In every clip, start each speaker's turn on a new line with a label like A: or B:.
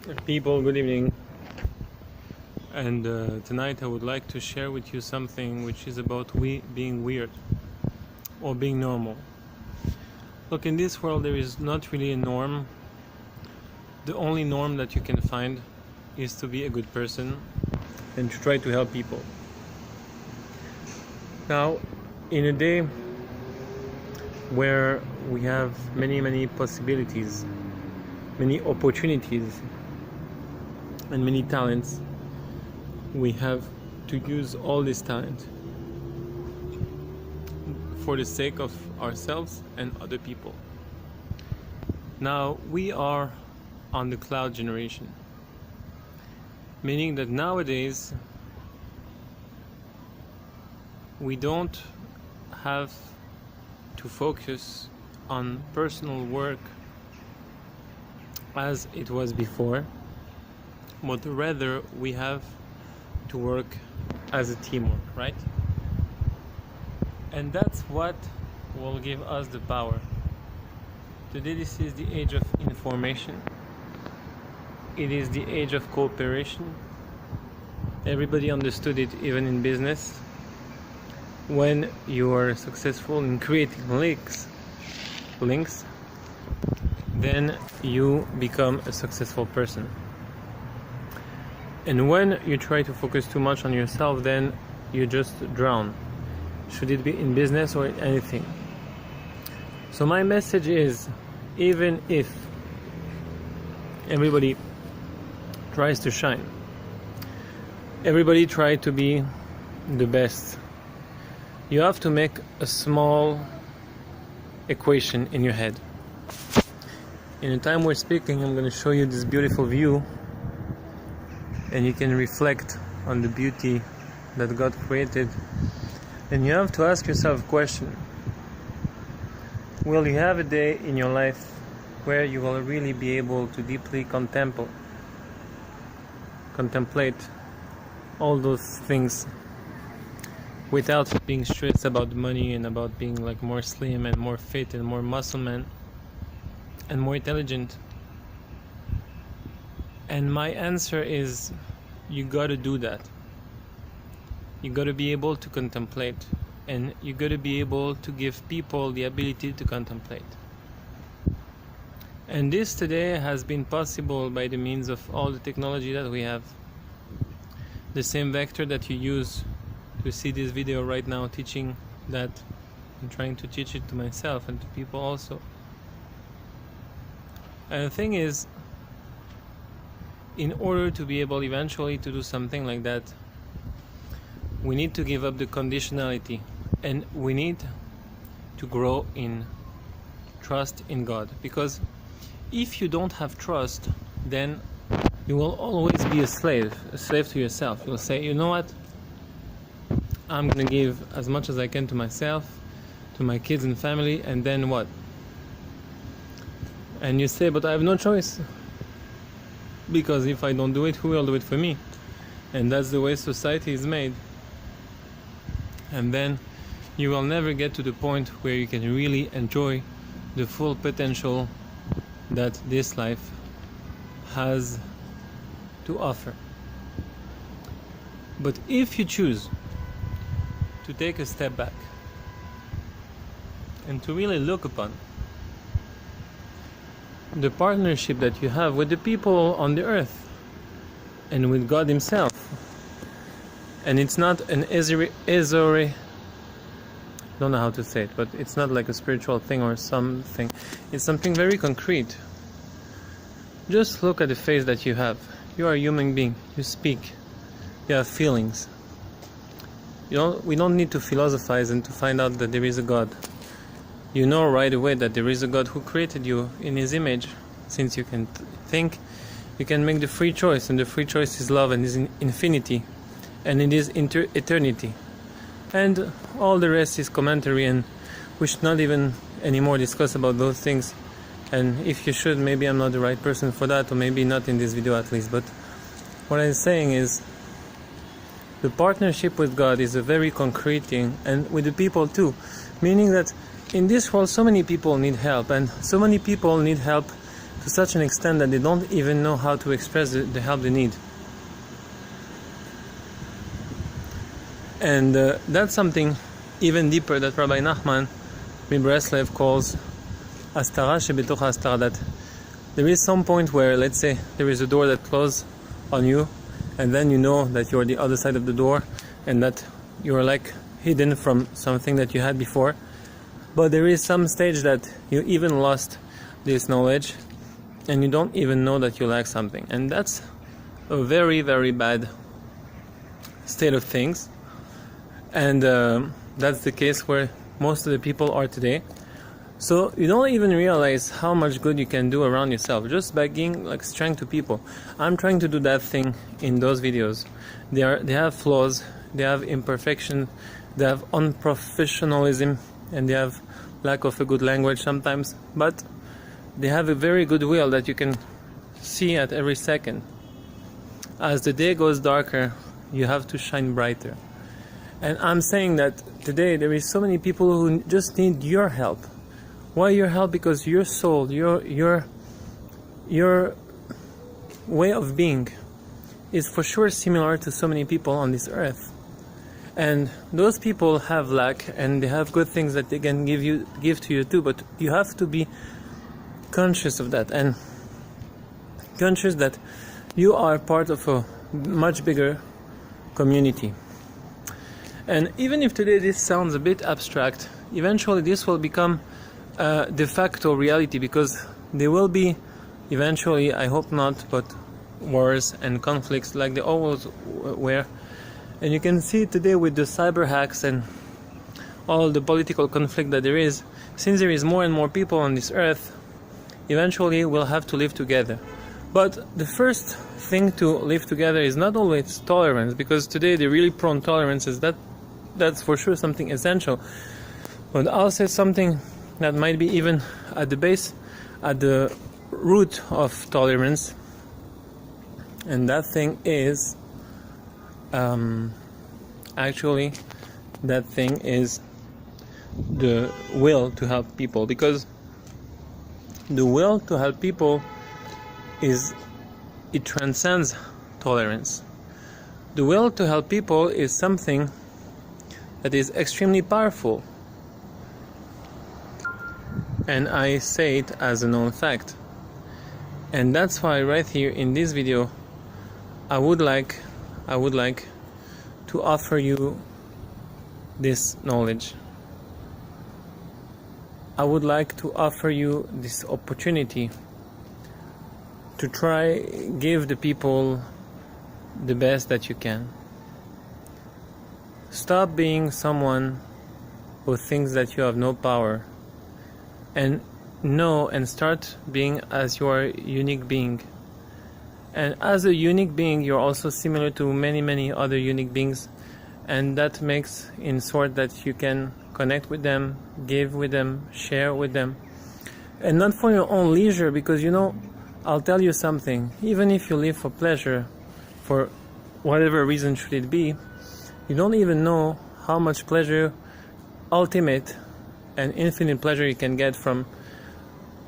A: People, good evening. And tonight I would like to share with you something which is about being weird or being normal. Look, in this world there is not really a norm. The only norm that you can find is to be a good person and to try to help people. Now, in a day where we have many possibilities, many opportunities, and many talents, we have to use all this talent for the sake of ourselves and other people. Now, we are on the cloud generation, meaning that nowadays we don't have to focus on personal work as it was before, but rather we have to work as a teamwork, right? And that's what will give us the power. Today this is the age of information. It is the age of cooperation. Everybody understood it, even in business. When you are successful in creating links, then you become a successful person. And when you try to focus too much on yourself, then you just drown. Should it be in business or anything. So my message is, even if everybody tries to shine, everybody tries to be the best, you have to make a small equation in your head. In the time we're speaking, I'm going to show you this beautiful view, and you can reflect on the beauty that God created. And you have to ask yourself a question. Will you have a day in your life where you will really be able to deeply contemplate all those things without being stressed about money and about being like more slim and more fit and more muscle man and more intelligent? And my answer is, you gotta do that. You gotta be able to contemplate, and you gotta be able to give people the ability to contemplate. And this today has been possible by the means of all the technology that we have. The same vector that you use to see this video right now, teaching that, I'm trying to teach it to myself and to people also. And the thing is, in order to be able eventually to do something like that, we need to give up the conditionality, and we need to grow in trust in God. Because if you don't have trust, then you will always be a slave to yourself. You'll say, you know what, I'm gonna give as much as I can to myself, to my kids and family, and then what? And you say, but I have no choice, because if I don't do it, who will do it for me? And that's the way society is made. And then you will never get to the point where you can really enjoy the full potential that this life has to offer. But if you choose to take a step back and to really look upon the partnership that you have with the people on the earth and with God Himself, and it's not an I don't know how to say it, but it's not like a spiritual thing or something. It's something very concrete. Just look at the face that you have. You are a human being. You speak. You have feelings. We don't need to philosophize and to find out that there is a God. You know right away that there is a God who created you in His image. Since you can think, you can make the free choice, and the free choice is love and is infinity, and it is eternity. And all the rest is commentary, and we should not even anymore discuss about those things. And if you should, maybe I'm not the right person for that, or maybe not in this video at least. But what I'm saying is, the partnership with God is a very concrete thing, and with the people too, meaning that in this world so many people need help, and so many people need help to such an extent that they don't even know how to express the help they need. And that's something even deeper that Rabbi Nachman Breslev calls Astara shebetoch hastara, that there is some point where, let's say, there is a door that closes on you, and then you know that you're the other side of the door, and that you're like hidden from something that you had before. But there is some stage that you even lost this knowledge, and you don't even know that you lack something. And that's a very, very bad state of things. And that's the case where most of the people are today. So you don't even realize how much good you can do around yourself just by giving like strength to people. I'm trying to do that thing in those videos. They have flaws, they have imperfection, they have unprofessionalism, and they have lack of a good language sometimes, but they have a very good will that you can see at every second. As the day goes darker, you have to shine brighter. And I'm saying that today there is so many people who just need your help. Why your help? Because your soul, your way of being is for sure similar to so many people on this earth. And those people have lack, and they have good things that they can give to you too, but you have to be conscious of that, and conscious that you are part of a much bigger community. And even if today this sounds a bit abstract, eventually this will become de facto reality, because there will be eventually, I hope not, but wars and conflicts like they always were. And you can see today with the cyber hacks and all the political conflict that there is, since there is more and more people on this earth, eventually we'll have to live together. But the first thing to live together is not always tolerance, because today the really prone tolerance is that's for sure something essential. But I'll say something that might be even at the base, at the root of tolerance, and that thing is actually that thing is the will to help people. Because the will to help people it transcends tolerance. The will to help people is something that is extremely powerful, and I say it as a known fact. And that's why right here in this video I would like to offer you this knowledge. I would like to offer you this opportunity to try give the people the best that you can. Stop being someone who thinks that you have no power, and start being as your unique being. And as a unique being, you're also similar to many, many other unique beings, and that makes in sort that you can connect with them, give with them, share with them, and not for your own leisure. Because I'll tell you something, even if you live for pleasure, for whatever reason should it be, you don't even know how much pleasure, ultimate and infinite pleasure, you can get from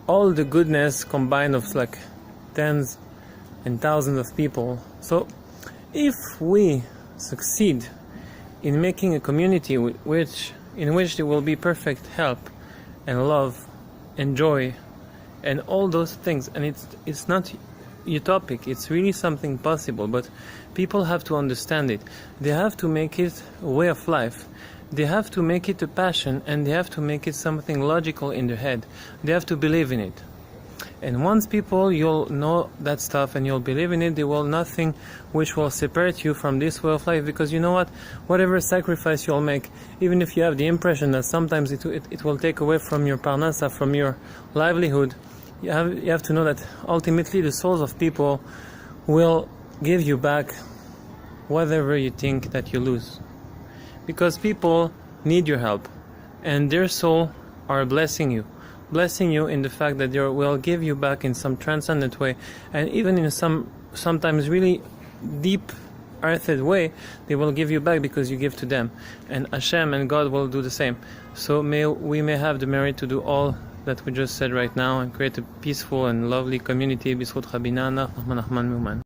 A: all the goodness combined of like tens and thousands of people. So if we succeed in making a community in which there will be perfect help and love and joy and all those things, and it's not utopic, it's really something possible, but people have to understand it. They have to make it a way of life. They have to make it a passion, and they have to make it something logical in their head. They have to believe in it. And once you'll know that stuff and you'll believe in it, there will nothing which will separate you from this way of life. Because you know what? Whatever sacrifice you'll make, even if you have the impression that sometimes it will take away from your parnasa, from your livelihood, you have to know that ultimately the souls of people will give you back whatever you think that you lose. Because people need your help, and their soul are blessing you in the fact that they will give you back in some transcendent way, and even in sometimes really deep earthed way, they will give you back because you give to them, and Hashem and God will do the same. So we may have the merit to do all that we just said right now and create a peaceful and lovely community. B'zchut Rabbi Nana, Nachman Muman.